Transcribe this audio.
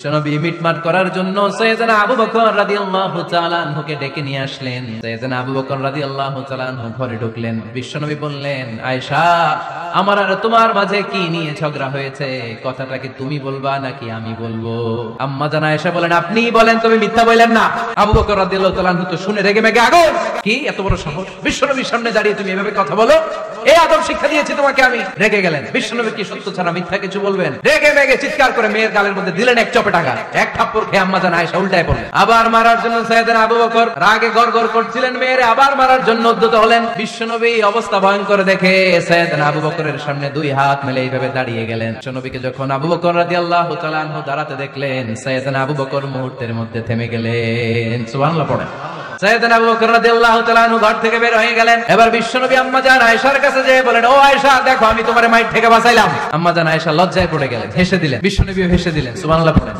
নবী মিটমাট করার জন্য সাইয়েদনা আবু বকর রাদিয়াল্লাহু তাআলা আনহুকে ডেকে নিয়ে আসলেন। সাইয়েদনা আবু বকর রাদিয়াল্লাহু তাআলা আনহু ঘরে ঢুকলেন। বিশ্বনবী বললেন, আয়েশা, আমার আর তোমার মাঝে কি নিয়ে ঝগড়া হয়েছে? কথাটা কি তুমি বলবা নাকি আমি বলবো? আম্মা জান আয়েশা বলেন, আপনিই বলেন, তুমি মিথ্যা বললেন না। আবু বকর রাদিয়াল্লাহু তাআলা আনহু তো শুনে রেগে মেগে আগুন। কি এত বড় সাহস, বিশ্বনবীর সামনে দাঁড়িয়ে তুমি এভাবে কথা বলো? এই আদব শিক্ষা দিয়েছি তোমাকে আমি। রেগে গেলেন। বিশ্বনবী কি সত্য ছাড়া মিথ্যা কিছু বলবেন? রেগে মেগে চিৎকার করে মেয়ের গালের মধ্যে দিলেন এক চপে টাকা। এক থাপ্পড় খেয়ে আম্মা জান আয়েশা উল্টায় পড়লেন। আবার মারার জন্য সাইয়েদনা আবু বকর রাগে গড়গড় করছিলেন, মেয়েরে আবার মারার জন্য উদ্যত হলেন। বিশ্বনবী অবস্থা ভয়ঙ্কর দেখে সাইয়েদনা আবু বকরের সামনে দুই হাত মেলে এইভাবে দাঁড়িয়ে গেলেন। বিশ্বনবীকে যখন আবু বকর রাদিয়াল্লাহু তাআলা আনহু দাঁড়াতে দেখলেন, সাইয়েদনা আবু বকর মুহূর্তের মধ্যে থেমে গেলেন। সুবহানাল্লাহ পড়েন। সাইয়েদনা আবু বকর রাদিয়াল্লাহু তাআলা আনহু ঘর থেকে বের হয়ে গেলেন। এবার বিশ্বনবী আম্মা জান আয়েশার কাছে যেয়ে বলেন, ও আয়েশা, দেখো আমি তোমারে মাইর থেকে বাঁচাইলাম। আম্মা জান আয়েশা লজ্জায় পড়ে গেলেন, হেসে দিলেন। বিশ্বনবীও হেসে দিলেন। সুবহানাল্লাহ পড়েন।